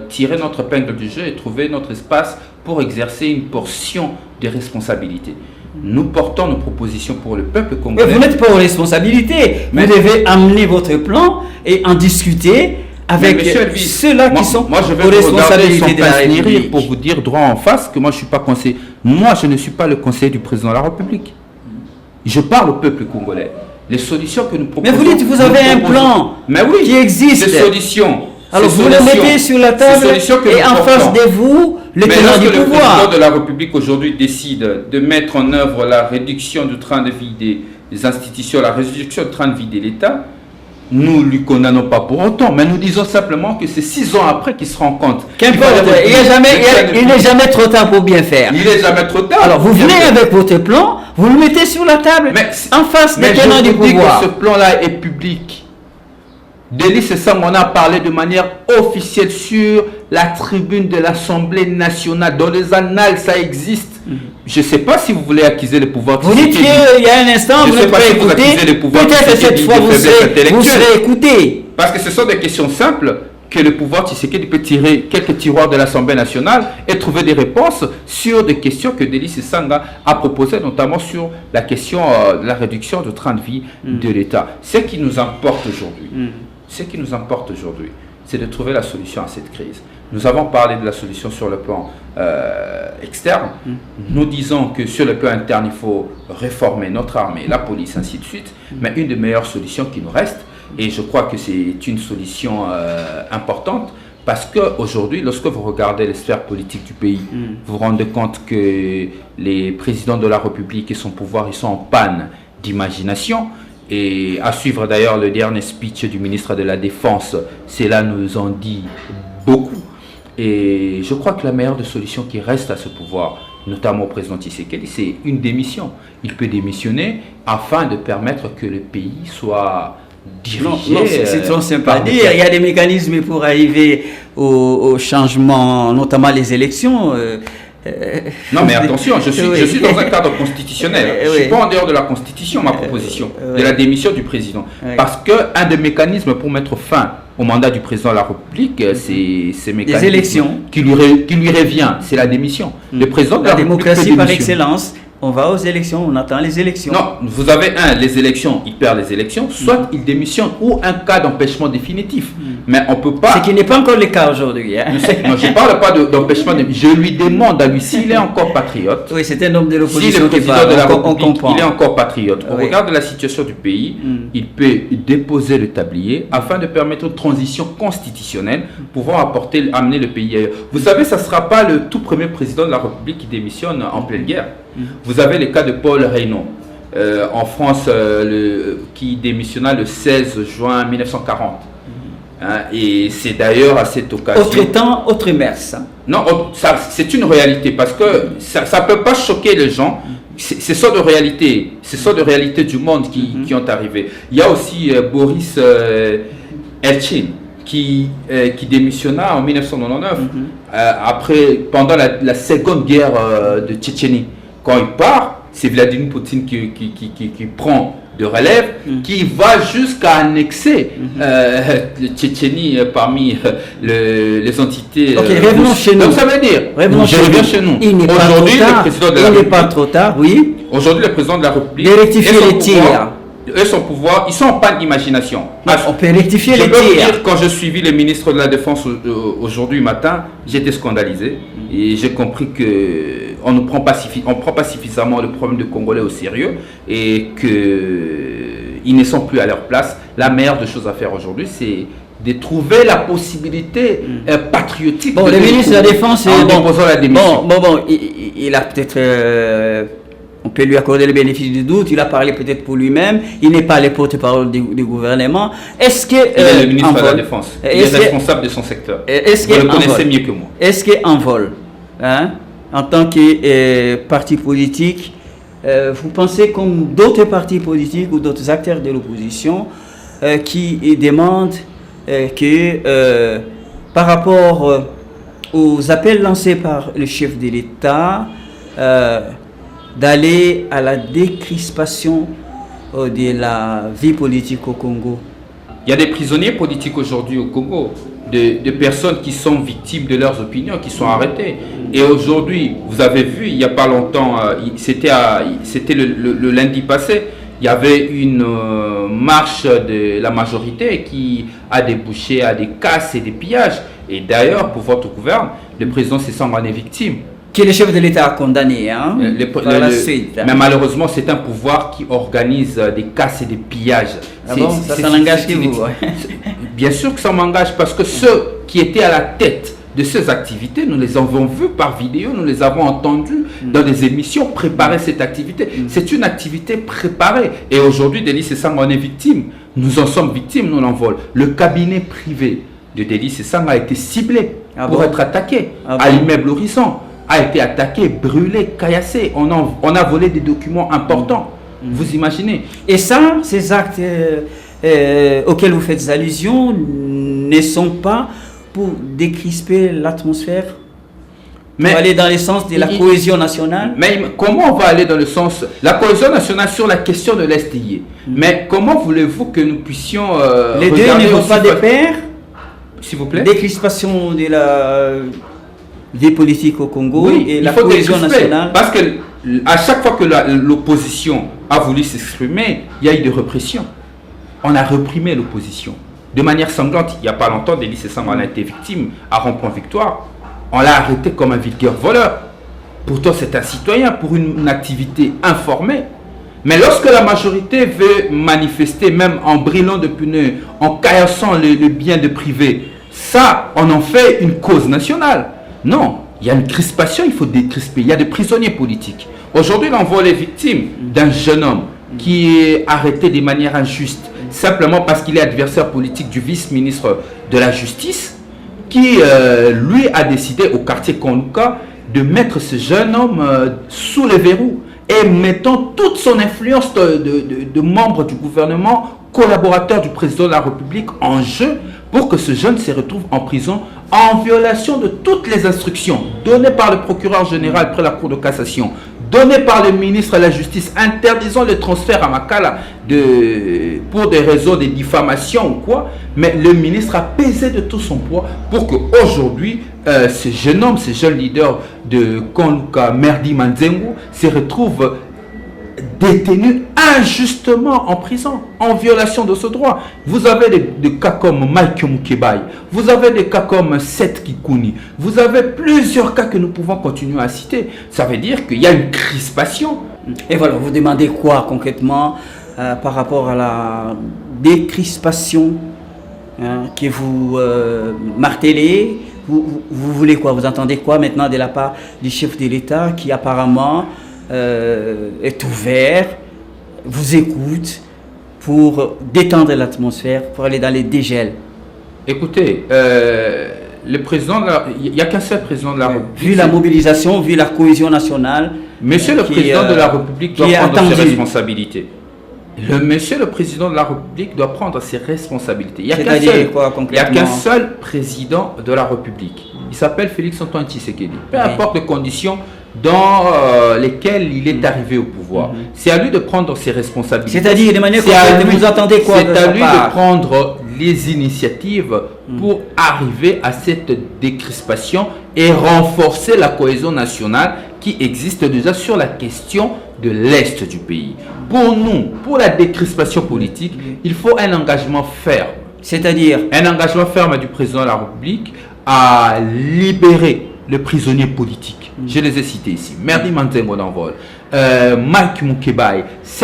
tirer notre épingle du jeu et trouver notre espace pour exercer une portion de responsabilité. Nous portons nos propositions pour le peuple congolais. Mais vous n'êtes pas aux responsabilités. Vous devez amener votre plan et en discuter avec ceux-là qui sont aux responsabilités de la République. Pour vous dire droit en face que moi je ne suis pas conseiller. Moi je ne suis pas le conseiller du président de la République. Je parle au peuple congolais. Les solutions que nous proposons. Mais vous dites que vous avez un plan qui existe. Ces solutions. Alors vous le mettez sur la table et en face de vous, le tenant du pouvoir. Le président de la République aujourd'hui décide de mettre en œuvre la réduction du train de vie institutions, la réduction de train de vie de l'État, nous ne lui condamnons pas pour autant, mais nous disons simplement que c'est 6 ans après qu'il se rend compte. Qu'importe, il n'est jamais trop tard pour bien faire. Il n'est jamais trop tard. Alors vous venez avec votre plan, vous le mettez sur la table, en face des tenants du pouvoir. Mais je vous dis que ce plan-là est public. Délice Sang en a parlé de manière officielle sur la tribune de l'Assemblée nationale. Dans les annales, ça existe. Je ne sais pas si vous voulez accuser le pouvoir. Vous dites qu'il y a un instant, vous n'êtes pas écouté. Peut-être que cette fois, vous serez écouté. Parce que ce sont des questions simples que le pouvoir Tshisekedi peut tirer quelques tiroirs de l'Assemblée nationale et trouver des réponses sur des questions que Délice Sanga a proposées, notamment sur la question de la réduction du train de vie de l'État. Ce qui nous importe aujourd'hui, c'est de trouver la solution à cette crise. Nous avons parlé de la solution sur le plan externe. Nous disons que sur le plan interne, il faut réformer notre armée, la police, ainsi de suite. Mais une des meilleures solutions qui nous reste, et je crois que c'est une solution importante, parce qu'aujourd'hui, lorsque vous regardez les sphères politiques du pays, vous vous rendez compte que les présidents de la République et son pouvoir, ils sont en panne d'imagination. Et à suivre d'ailleurs le dernier speech du ministre de la Défense, cela nous en dit beaucoup. Et je crois que la meilleure des solutions qui reste à ce pouvoir, notamment au président Tshisekedi, c'est une démission. Il peut démissionner afin de permettre que le pays soit dirigé. C'est trop simple à dire. Il y a des mécanismes pour arriver au changement, notamment les élections. Non mais attention, je suis dans un cadre constitutionnel. Je ne suis pas en dehors de la Constitution, ma proposition, de la démission du président. Parce qu'un des mécanismes pour mettre fin au mandat du président de la République, c'est ces mécanismes les élections qui lui revient, c'est la démission. Le président de la démocratie par excellence. On va aux élections, on attend les élections. Non, vous avez les élections, il perd les élections, soit il démissionne ou un cas d'empêchement définitif. Mais on ne peut pas... Ce qui n'est pas encore le cas aujourd'hui. Hein. Moi, je ne parle pas d'empêchement définitif. Je lui demande à lui s'il est encore patriote. Oui, c'est un homme de l'opposition. Si le président de la République, il est encore patriote. On regarde la situation du pays, il peut déposer le tablier afin de permettre une transition constitutionnelle, pouvoir amener le pays ailleurs. Vous savez, ça ne sera pas le tout premier président de la République qui démissionne en pleine guerre. Vous avez le cas de Paul Reynaud en France qui démissionna le 16 juin 1940. Et c'est d'ailleurs à cette occasion... Autre temps, autre mers. Non, c'est une réalité parce que ça ne peut pas choquer les gens. Ce sont de réalités. Ce sont de réalités du monde qui ont arrivé. Il y a aussi Boris Eltsine qui démissionna en 1999 pendant la seconde guerre de Tchétchénie. Quand il part, c'est Vladimir Poutine qui prend de relève, qui va jusqu'à annexer le Tchétchénie parmi les entités. Ok, revenons chez nous. Donc ça veut dire, je reviens chez nous. Aujourd'hui, le président de la République, il n'est pas trop tard, oui. Aujourd'hui, le président de la République, et son pouvoir, ils sont en panne d'imagination. On peut rectifier les tirs. Je peux vous dire, quand je suivis le ministre de la Défense aujourd'hui matin, j'étais scandalisé et j'ai compris que on ne prend pas suffisamment le problème des Congolais au sérieux et qu'ils ne sont plus à leur place. La meilleure des choses à faire aujourd'hui, c'est de trouver la possibilité patriotique. Bon, le ministre de la Défense, en déposant la démission. Il a peut-être... on peut lui accorder le bénéfice du doute, il a parlé peut-être pour lui-même, il n'est pas le porte-parole du gouvernement. Est-ce que... il est le ministre de la Défense, il est responsable de son secteur. Vous le connaissez mieux que moi. Est-ce qu'en vol, en tant que parti politique, vous pensez comme d'autres partis politiques ou d'autres acteurs de l'opposition qui demandent que par rapport aux appels lancés par le chef de l'État, d'aller à la décrispation de la vie politique au Congo? Il y a des prisonniers politiques aujourd'hui au Congo, de personnes qui sont victimes de leurs opinions, qui sont arrêtées. Et aujourd'hui, vous avez vu, il n'y a pas longtemps, c'était le lundi passé, il y avait une marche de la majorité qui a débouché à des casses et des pillages. Et d'ailleurs, pour votre gouvernement, le président s'est semblé victime. Qui le chef de l'État a condamné, par la suite. Mais malheureusement, c'est un pouvoir qui organise des casses et des pillages. Ça n'engage que vous. Bien sûr que ça m'engage parce que ceux qui étaient à la tête de ces activités. Nous les avons vues par vidéo, nous les avons entendues dans des émissions préparer cette activité. C'est une activité préparée. Et aujourd'hui, Denis Sesanga en est victime. Nous en sommes victimes, nous l'envolons. Le cabinet privé de Denis Sesanga a été ciblé pour être attaqué à l'immeuble Horizon. A été attaqué, brûlé, caillassé. On a volé des documents importants. Vous imaginez? Et ça, ces actes auxquels vous faites allusion ne sont pas pour décrisper l'atmosphère, pour aller dans le sens de la cohésion nationale. Mais comment on va aller dans le sens la cohésion nationale sur la question de l'STI? Mais comment voulez-vous que nous puissions les deux ne vont pas de pair? S'il vous plaît. Décrispation de la vie politique au Congo et la cohésion nationale. Parce que à chaque fois que l'opposition a voulu s'exprimer, il y a eu des répressions. On a reprimé l'opposition de manière sanglante. Il n'y a pas longtemps, Denis Sesanga en a été victime à Rond-Point Victoire. On l'a arrêté comme un vulgaire voleur. Pourtant, c'est un citoyen pour une activité informée. Mais lorsque la majorité veut manifester, même en brillant de pneus, en caillassant le bien de privé, ça, on en fait une cause nationale. Non, il y a une crispation, il faut décrisper. Il y a des prisonniers politiques. Aujourd'hui, on voit les victimes d'un jeune homme qui est arrêté de manière injuste, simplement parce qu'il est adversaire politique du vice-ministre de la Justice, qui lui a décidé au quartier Konluka de mettre ce jeune homme sous les verrous et mettant toute son influence de membre du gouvernement, collaborateur du président de la République en jeu pour que ce jeune se retrouve en prison en violation de toutes les instructions données par le procureur général près la Cour de cassation, données par le ministre de la Justice interdisant le transfert à Makala pour des raisons de diffamation ou quoi. Mais le ministre a pesé de tout son poids pour qu'aujourd'hui, ce jeune homme, ce jeune leader de Konluka, Merdi Manzengo, se retrouve détenu injustement en prison, en violation de ce droit. Vous avez des cas comme Mike Mukebai, vous avez des cas comme Seth Kikuni, vous avez plusieurs cas que nous pouvons continuer à citer. Ça veut dire qu'il y a une crispation. Et voilà, vous demandez quoi concrètement par rapport à la décrispation que vous martelez? Vous voulez quoi? Vous entendez quoi maintenant de la part du chef de l'État qui apparemment est ouvert, vous écoute pour détendre l'atmosphère, pour aller dans les dégels? Écoutez, le président, il n'y a qu'un seul président de la République. Vu la mobilisation, vu la cohésion nationale. Monsieur le président de la République doit prendre ses responsabilités. Monsieur le président de la République doit prendre ses responsabilités. Il n'y a qu'un seul président de la République. Il s'appelle Félix Antoine Tshisekedi. Peu importe les conditions dans lesquelles il est arrivé au pouvoir. C'est à lui de prendre ses responsabilités. C'est-à-dire, de manière concrète, vous attendez quoi? C'est à lui de prendre les initiatives pour arriver à cette décrispation et renforcer la cohésion nationale qui existe déjà sur la question de l'Est du pays. Pour nous, pour la décrispation politique, il faut un engagement ferme. C'est-à-dire un engagement ferme du président de la République à libérer les prisonniers politiques. Je les ai cités ici. Merdi Manzengo d'envol, Mike Mukebai,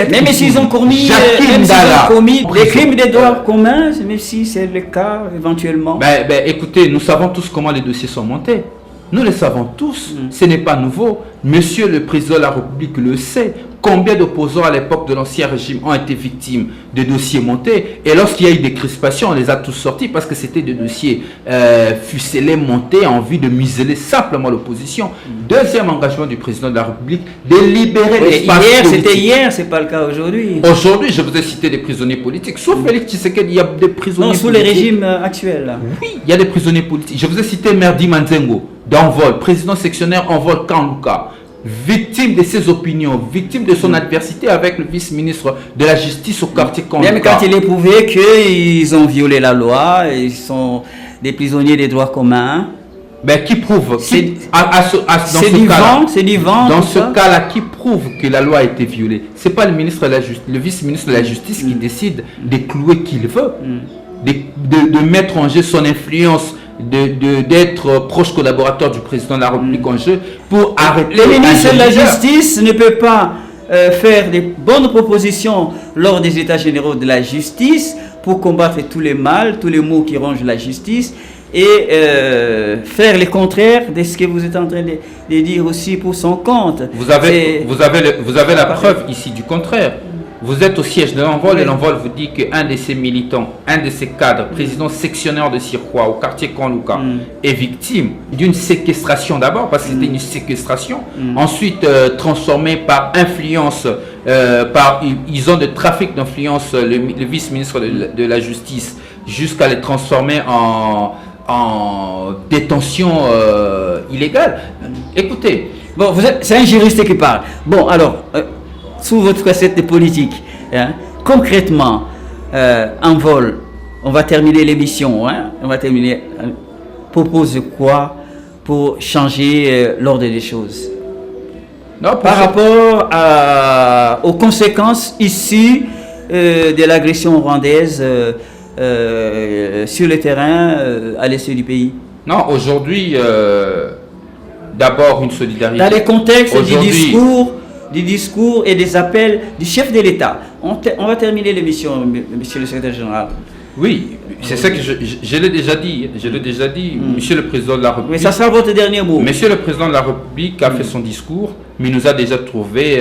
même s'ils ont commis des crimes des droits communs, même si c'est le cas éventuellement. Écoutez, nous savons tous comment les dossiers sont montés. Nous le savons tous, ce n'est pas nouveau. Monsieur le président de la République le sait. Combien d'opposants à l'époque de l'ancien régime ont été victimes de dossiers montés? Et lorsqu'il y a eu des crispations, on les a tous sortis parce que c'était des dossiers fuselés, montés en vue de museler simplement l'opposition. Deuxième engagement du président de la République, de libérer l'espace politique. C'était hier, c'est pas le cas aujourd'hui. Aujourd'hui, je vous ai cité des prisonniers politiques. Sauf Félix Tshisekedi, il y a des prisonniers politiques. Sous les régimes actuels. Là. Oui, il y a des prisonniers politiques. Je vous ai cité Merdi Manzengo, d'Envol, président sectionnaire Envol Kanluka, victime de ses opinions, victime de son adversité avec le vice-ministre de la Justice au quartier Konluka. Même quand il est prouvé qu'ils ont violé la loi, ils sont des prisonniers des droits communs. Qui prouve C'est du vent. Dans ce cas-là, qui prouve que la loi a été violée? C'est pas le vice-ministre de la Justice qui décide de clouer qui il veut, de mettre en jeu son influence, d'être proche collaborateur du président de la République en jeu pour arrêter. Le ministre de la Justice ne peut pas faire des bonnes propositions lors des états généraux de la justice pour combattre tous les maux qui rongent la justice. et faire le contraire de ce que vous êtes en train de dire aussi pour son compte. Vous avez la preuve ici du contraire. Vous êtes au siège de l'Envol et l'Envol vous dit qu'un de ses militants, un de ses cadres, président sectionnaire de Sirois au quartier Kanlouka, est victime d'une séquestration d'abord, parce que c'était une séquestration, ensuite transformée par influence, ils ont de trafic d'influence, le vice-ministre de la Justice, jusqu'à les transformer en détention illégale. Écoutez. Bon, c'est un juriste qui parle. Bon, alors, sous votre facette de politique, hein, concrètement, Envol, on va terminer l'émission, hein, propose quoi pour changer l'ordre des choses? Non, par rapport aux conséquences issues de l'agression rwandaise sur le terrain à l'est du pays. Non, aujourd'hui, d'abord une solidarité. Dans les contextes du discours et des appels du chef de l'État. On va terminer l'émission, monsieur le secrétaire général. Oui, c'est ça que je l'ai déjà dit. Monsieur le président de la République. Mais ça sera votre dernier mot. Monsieur le président de la République a fait son discours, mais il nous a déjà trouvé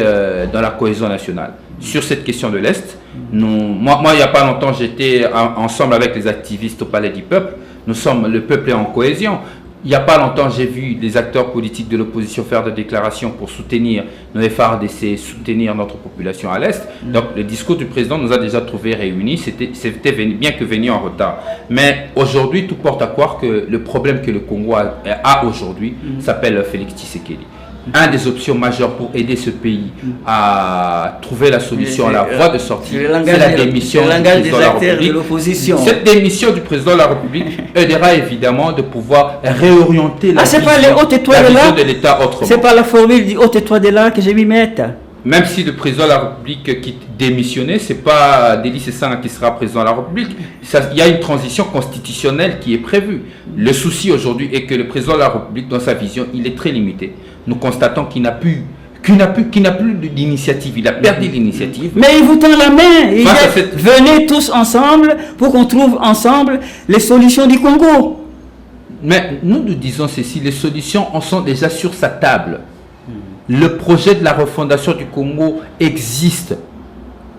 dans la cohésion nationale. Sur cette question de l'Est, moi, il n'y a pas longtemps, j'étais ensemble avec les activistes au Palais du Peuple. Le peuple est en cohésion. Il n'y a pas longtemps, j'ai vu des acteurs politiques de l'opposition faire des déclarations pour soutenir nos FARDC, soutenir notre population à l'Est. Donc, le discours du président nous a déjà trouvés réunis. C'était bien que venu en retard. Mais aujourd'hui, tout porte à croire que le problème que le Congo a aujourd'hui s'appelle Félix Tshisekedi. Un des options majeures pour aider ce pays à trouver la solution, à la voie de sortie, c'est la démission du président de la République. Cette démission du président de la République aidera évidemment de pouvoir réorienter la vision de l'État autrement. C'est pas la formule du haute étoile de là que j'ai mis mettre. Même si le président de la République quitte démissionné, c'est pas Délice Sanga qui sera président de la République. Il y a une transition constitutionnelle qui est prévue. Le souci aujourd'hui est que le président de la République, dans sa vision, il est très limité. Nous constatons qu'il n'a plus d'initiative. Il a perdu l'initiative. Mais il vous tend la main. Venez tous ensemble pour qu'on trouve ensemble les solutions du Congo. Mais nous disons ceci, les solutions en sont déjà sur sa table. Le projet de la refondation du Congo existe.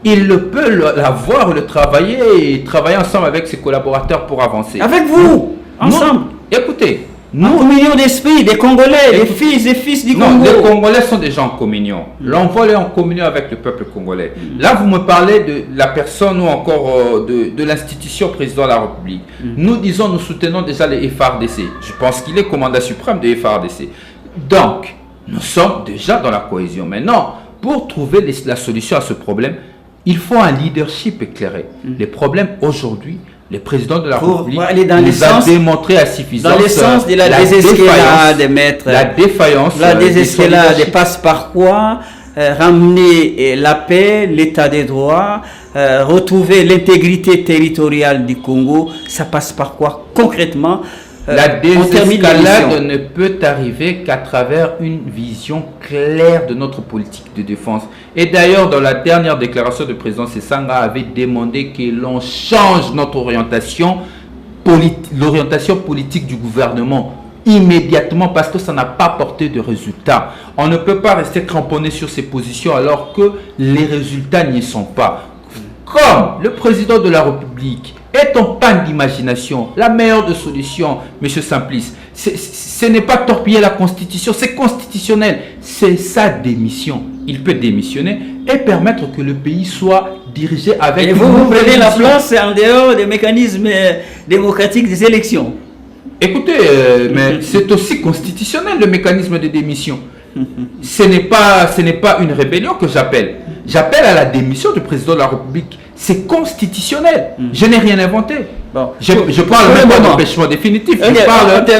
Il peut l'avoir, le travailler et travailler ensemble avec ses collaborateurs pour avancer. Avec vous, ensemble. Écoutez, en communion d'esprit, des Congolais, des fils du Congo. Les Congolais sont déjà en communion. L'Envol est en communion avec le peuple congolais. Là, vous me parlez de la personne ou encore de l'institution président de la République. Nous soutenons déjà les FARDC. Je pense qu'il est commandant suprême des FARDC. Donc, nous sommes déjà dans la cohésion. Maintenant, pour trouver la solution à ce problème, il faut un leadership éclairé. Les problèmes aujourd'hui, le président de la République nous a démontré à suffisance dans le sens de la désescalade, maître. La défaillance. La désescalade passe par quoi? Ramener la paix, l'état des droits, retrouver l'intégrité territoriale du Congo. Ça passe par quoi concrètement? La désescalade ne peut arriver qu'à travers une vision claire de notre politique de défense. Et d'ailleurs, dans la dernière déclaration du président Sesanga avait demandé que l'on change notre orientation, l'orientation politique du gouvernement immédiatement parce que ça n'a pas porté de résultats. On ne peut pas rester cramponné sur ces positions alors que les résultats n'y sont pas. Comme le président de la République est en panne d'imagination, la meilleure des solutions, M. Simplice, ce n'est pas torpiller la Constitution, c'est constitutionnel, c'est sa démission. Il peut démissionner et permettre que le pays soit dirigé avec... Et vous prenez la place en dehors des mécanismes démocratiques des élections. Écoutez, mais c'est aussi constitutionnel le mécanisme de démission. Ce n'est pas une rébellion que j'appelle. J'appelle à la démission du président de la République. C'est constitutionnel. Je n'ai rien inventé. Bon. Je parle même pas d'empêchement définitif. Je parle de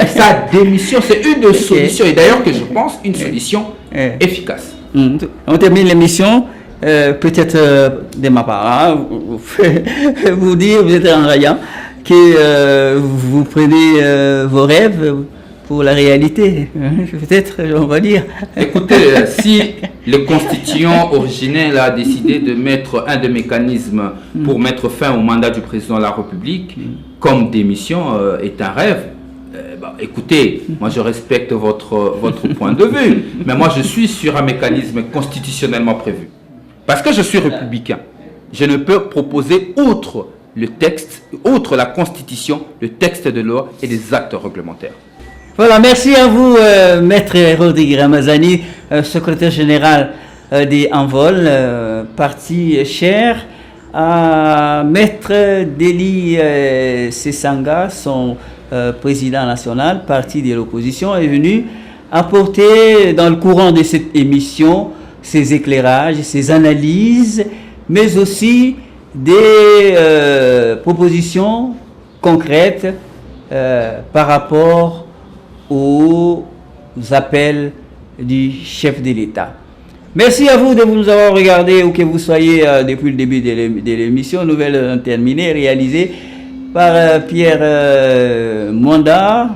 sa démission. C'est une solution. Et d'ailleurs que je pense une solution efficace. On termine l'émission. Peut-être de ma part, vous dire, vous êtes en raillant, que vous prenez vos rêves pour la réalité. Peut-être, on va dire. Écoutez, Le constituant originel a décidé de mettre un des mécanismes pour mettre fin au mandat du président de la République, comme démission est un rêve. Écoutez, moi je respecte votre point de vue, mais moi je suis sur un mécanisme constitutionnellement prévu. Parce que je suis républicain, je ne peux proposer outre le texte, outre la Constitution, le texte de loi et des actes réglementaires. Voilà, merci à vous, Maître Rodrigue Ramazani, secrétaire général des Envols, parti cher à Maître Deli Sessanga, son président national, parti de l'opposition, est venu apporter dans le courant de cette émission ses éclairages, ses analyses, mais aussi des propositions concrètes par rapport aux appels du chef de l'État. Merci à vous de nous avoir regardé, où que vous soyez depuis le début de l'émission. Nouvelle terminée, réalisée par Pierre Mwanda,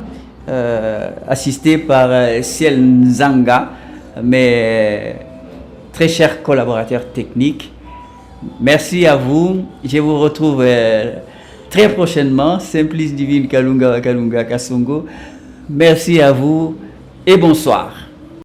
assisté par Ciel Nzanga, mes très chers collaborateurs techniques. Merci à vous. Je vous retrouve très prochainement. Simplice Divine Kalunga Kalunga Kasongo. Merci à vous et bonsoir.